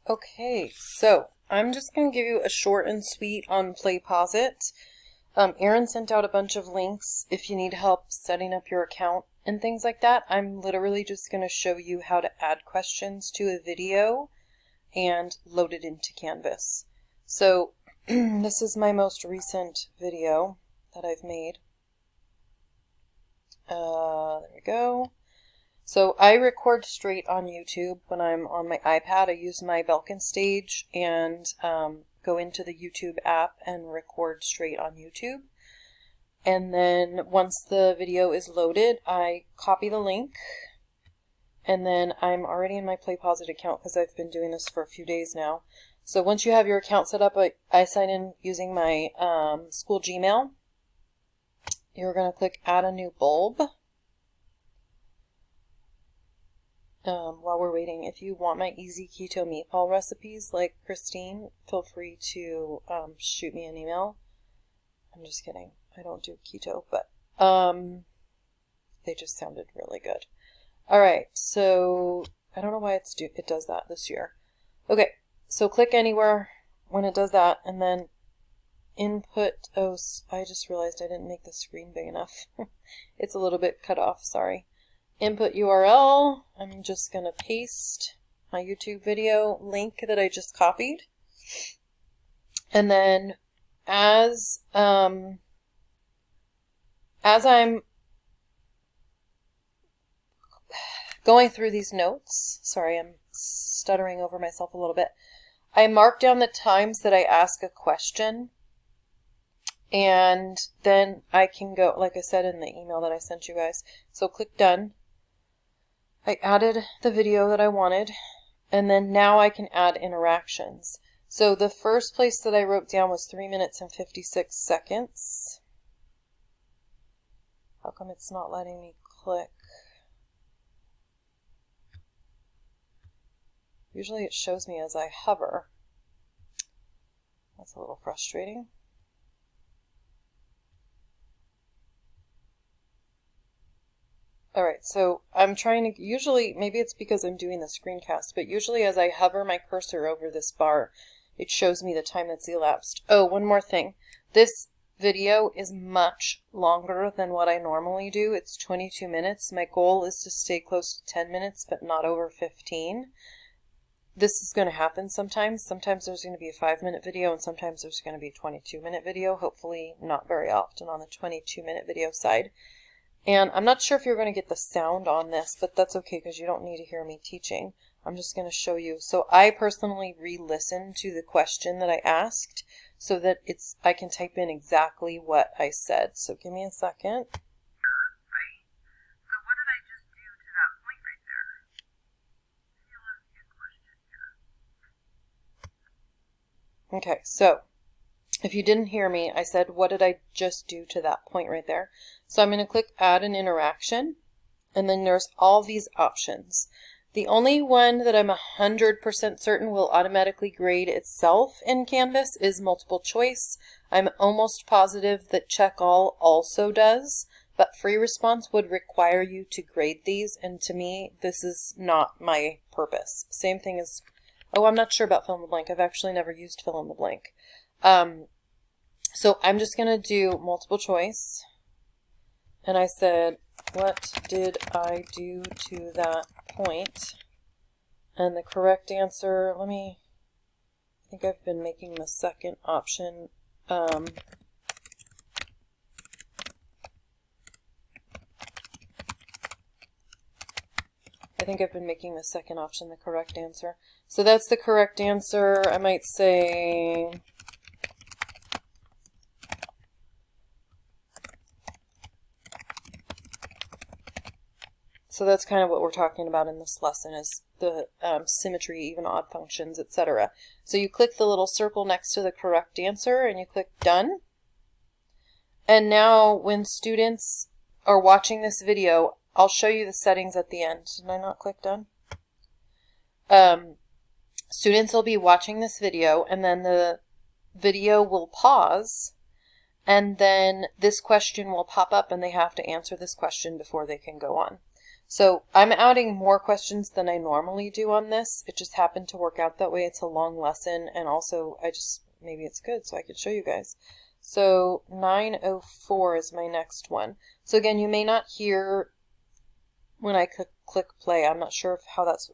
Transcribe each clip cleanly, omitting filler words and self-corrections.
Okay, so I'm just going to give you a short and sweet on PlayPosit. Erin sent out a bunch of links if you need help setting up your account and things like that. I'm literally just going to show you how to add questions to a video and load it into Canvas. So this is my most recent video that I've made. There we go. So I record straight on YouTube when I'm on my iPad. I use my Belkin stage and go into the YouTube app and record straight on YouTube. And then once the video is loaded, I copy the link. And then I'm already in my PlayPosit account because I've been doing this for a few days now. So once you have your account set up, I sign in using my school Gmail. You're going to click Add a New Bulb. While we're waiting, if you want my easy keto meatball recipes like Christine, feel free to shoot me an email. I'm just kidding. I don't do keto, but they just sounded really good. Alright, so I don't know why it does that this year. Okay, so click anywhere when it does that, and then input. Oh, I just realized I didn't make the screen big enough. It's a little bit cut off, sorry. Input URL. I'm just going to paste my YouTube video link that I just copied. And then as I'm going through these notes, sorry, I'm stuttering over myself a little bit, I mark down the times that I ask a question, and then I can go, like I said in the email that I sent you guys. So click done. I added the video that I wanted, and then now I can add interactions. So the first place that I wrote down was 3 minutes and 56 seconds. How come it's not letting me click? Usually it shows me as I hover. That's a little frustrating. Alright, so I'm trying to, usually, maybe it's because I'm doing the screencast, but usually as I hover my cursor over this bar, it shows me the time that's elapsed. Oh, one more thing. This video is much longer than what I normally do. It's 22 minutes. My goal is to stay close to 10 minutes, but not over 15. This is going to happen sometimes. Sometimes there's going to be a 5-minute video, and sometimes there's going to be a 22-minute video. Hopefully not very often on the 22-minute video side. And I'm not sure if you're going to get the sound on this, but that's okay because you don't need to hear me teaching. I'm just going to show you. So I personally re-listened to the question that I asked so that I can type in exactly what I said. So give me a second. Right. So what did I just do to that point right there? You'll ask me a question here. Okay, so if you didn't hear me, I said, what did I just do to that point right there? So I'm going to click Add an Interaction, and then there's all these options. The only one that I'm 100% certain will automatically grade itself in Canvas is multiple choice. I'm almost positive that Check All also does, but free response would require you to grade these, and to me, this is not my purpose. Same thing as, oh, I'm not sure about fill in the blank. I've actually never used fill in the blank. So I'm just going to do multiple choice. And I said, what did I do to that point? And the correct answer, I think I've been making the second option. I think I've been making the second option the correct answer. So that's the correct answer. I might say, so that's kind of what we're talking about in this lesson is the symmetry, even odd functions, etc. So you click the little circle next to the correct answer and you click done. And now when students are watching this video, I'll show you the settings at the end. Did I not click done? Students will be watching this video, and then the video will pause, and then this question will pop up and they have to answer this question before they can go on. So I'm adding more questions than I normally do on this. It just happened to work out that way. It's a long lesson, and also maybe it's good so I could show you guys. So 904 is my next one. So again, you may not hear when I click play. I'm not sure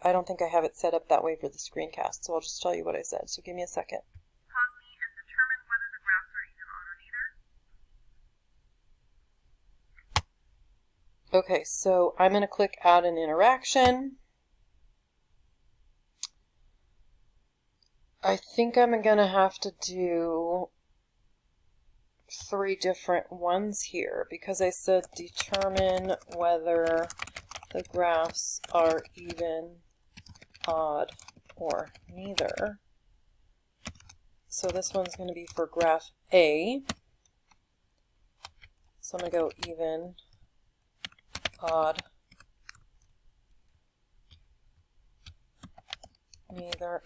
I don't think I have it set up that way for the screencast, so I'll just tell you what I said. So give me a second. Pause me and determine whether the graphs are even odd or neither. Okay, so I'm going to click add an interaction. I think I'm going to have to do 3 different ones here because I said determine whether the graphs are even, odd, or neither. So this one's going to be for graph A. So I'm going to go even, odd, neither,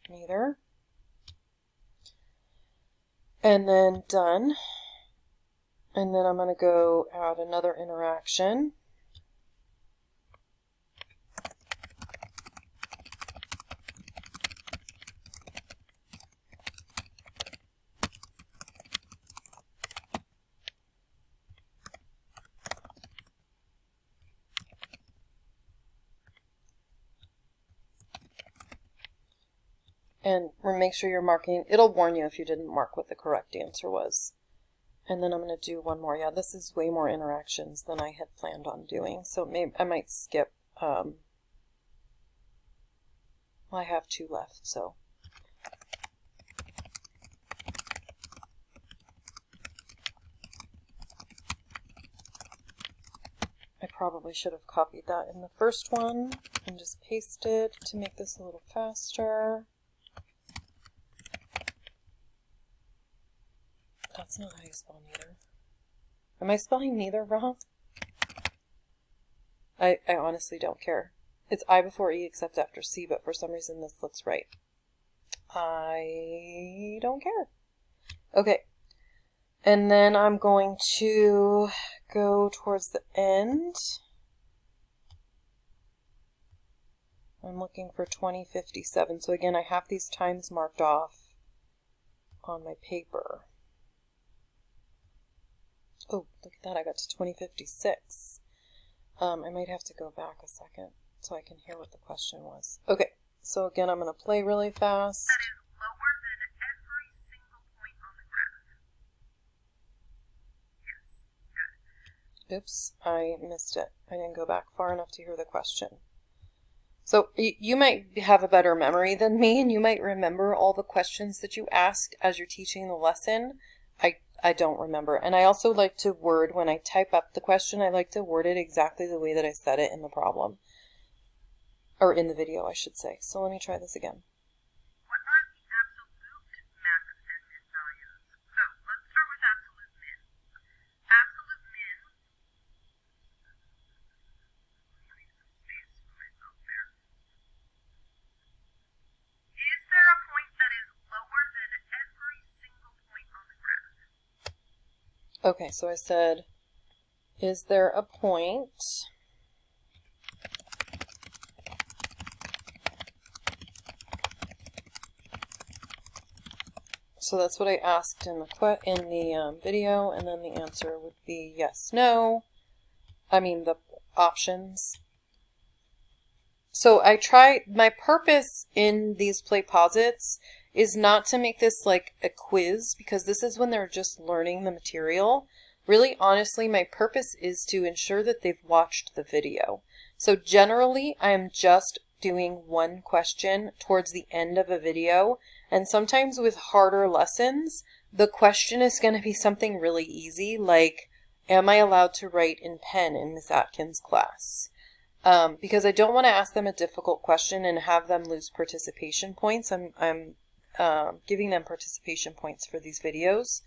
neither. And then done. And then I'm going to go add another interaction. And make sure you're marking. It'll warn you if you didn't mark what the correct answer was. And then I'm going to do one more. Yeah, this is way more interactions than I had planned on doing. So maybe I might skip. Well, I have 2 left, so. I probably should have copied that in the first one and just pasted to make this a little faster. That's not how you spell neither. Am I spelling neither wrong? I honestly don't care. It's I before E except after C, but for some reason this looks right. I don't care. Okay. And then I'm going to go towards the end. I'm looking for 2057. So again, I have these times marked off on my paper. Oh, look at that, I got to 2056. I might have to go back a second so I can hear what the question was. Okay, so again, I'm going to play really fast. That is lower than every single point on the graph. Yes, good. Oops, I missed it. I didn't go back far enough to hear the question. So you might have a better memory than me, and you might remember all the questions that you asked as you're teaching the lesson. I don't remember. And I also like to word, when I type up the question, I like to word it exactly the way that I said it in the problem. Or in the video, I should say. So let me try this again. What are the absolute max and min values? So let's start with absolute min. Absolute min. Let me leave some space for myself there. Is there a point that is lower than every single point on the graph? Okay, so I said, is there a point so that's what I asked in the video, and then the answer would be yes, no. I mean the options. So my purpose in these PlayPosits is not to make this like a quiz, because this is when they're just learning the material. Really, honestly, my purpose is to ensure that they've watched the video. So generally, I am just doing one question towards the end of a video, and sometimes with harder lessons, the question is going to be something really easy, like, am I allowed to write in pen in Miss Atkins' class? Because I don't want to ask them a difficult question and have them lose participation points. I'm giving them participation points for these videos.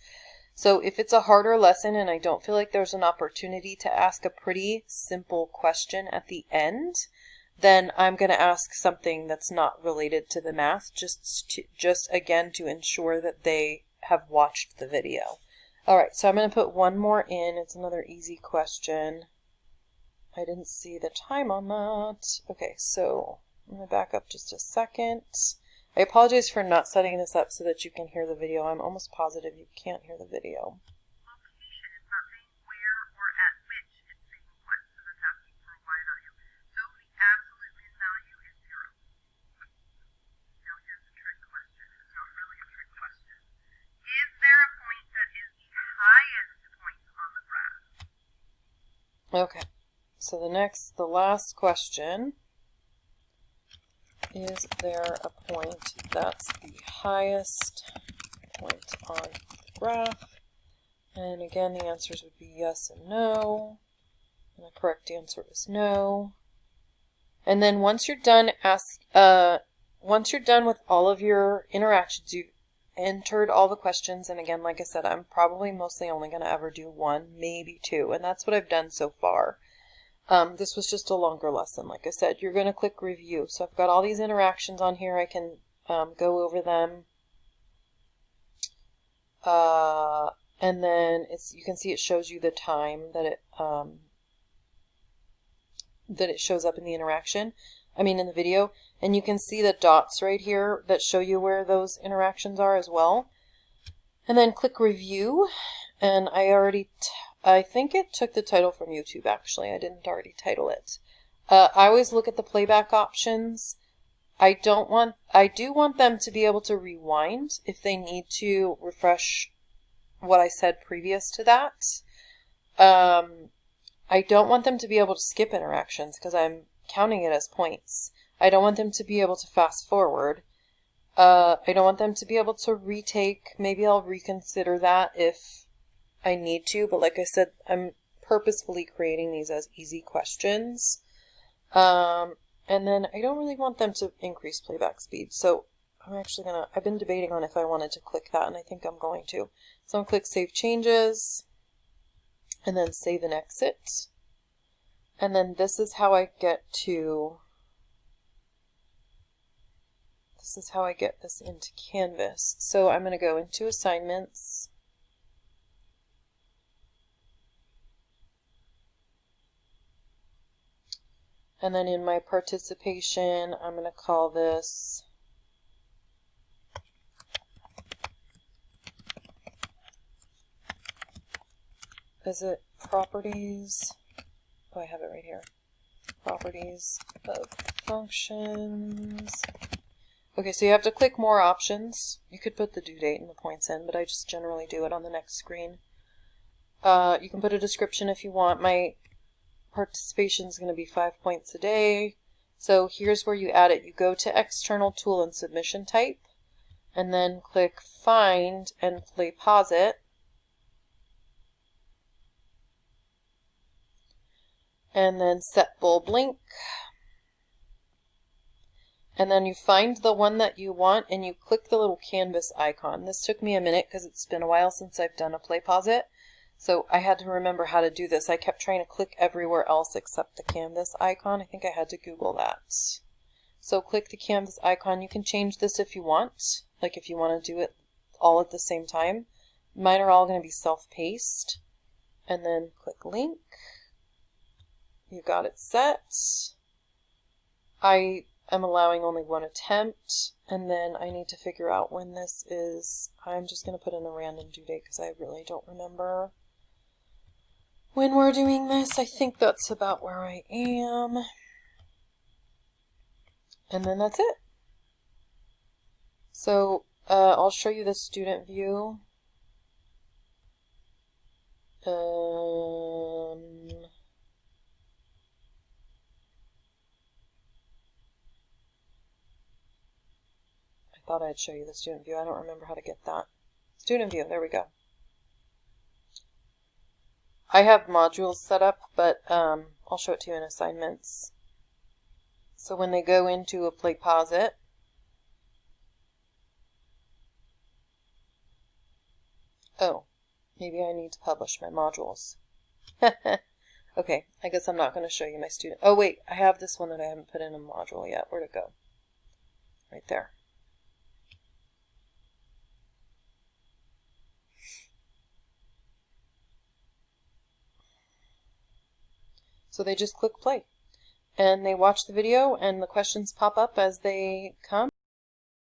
So if it's a harder lesson and I don't feel like there's an opportunity to ask a pretty simple question at the end, then I'm going to ask something that's not related to the math, just again to ensure that they have watched the video. All right, so I'm going to put one more in. It's another easy question. I didn't see the time on that. Okay, so I'm going to back up just a second. I apologize for not setting this up so that you can hear the video. I'm almost positive you can't hear the video. Location, it's not saying where or at which, it's saying what, so that's asking for a y value. So the absolute min value is 0. Now here's a trick question. It's not really a trick question. Is there a point that is the highest point on the graph? Okay, so the last question. Is there a point that's the highest point on the graph? And again, the answers would be yes and no. And the correct answer is no. And then once you're done with all of your interactions, you've entered all the questions. And again, like I said, I'm probably mostly only going to ever do 1, maybe 2. And that's what I've done so far. This was just a longer lesson. Like I said, you're going to click review. So I've got all these interactions on here. I can go over them. And then you can see it shows you the time that it shows up in the interaction. In the video. And you can see the dots right here that show you where those interactions are as well. And then click review. And I think it took the title from YouTube, actually. I didn't already title it. I always look at the playback options. I do want them to be able to rewind if they need to refresh what I said previous to that. I don't want them to be able to skip interactions because I'm counting it as points. I don't want them to be able to fast forward. I don't want them to be able to retake. Maybe I'll reconsider that if I need to, but like I said, I'm purposefully creating these as easy questions. And then I don't really want them to increase playback speed. So I've been debating on if I wanted to click that, and I think I'm going to. So I'm going to click Save Changes, and then Save and Exit. And then this is how I get this into Canvas. So I'm going to go into Assignments. And then in my participation, I'm going to call this properties? Oh, I have it right here. Properties of functions. Okay, so you have to click more options. You could put the due date and the points in, but I just generally do it on the next screen. You can put a description if you want. My participation is going to be 5 points a day. So here's where you add it. You go to External Tool and Submission Type, and then click Find and PlayPosit. And then Set Bulb Link. And then you find the one that you want and you click the little canvas icon. This took me a minute because it's been a while since I've done a PlayPosit. So I had to remember how to do this. I kept trying to click everywhere else except the canvas icon. I think I had to Google that. So click the canvas icon. You can change this if you want, like if you want to do it all at the same time. Mine are all going to be self-paced. And then click link. You got it set. I am allowing only 1 attempt, and then I need to figure out when this is. I'm just going to put in a random due date because I really don't remember when we're doing this. I think that's about where I am. And then that's it. So I'll show you the student view. I thought I'd show you the student view. I don't remember how to get that. Student view, there we go. I have modules set up, but I'll show it to you in assignments. So when they go into a PlayPosit, oh, maybe I need to publish my modules. Okay, I guess I'm not going to show you my student. Oh wait, I have this one that I haven't put in a module yet. Where'd it go? Right there. So they just click play and they watch the video and the questions pop up as they come.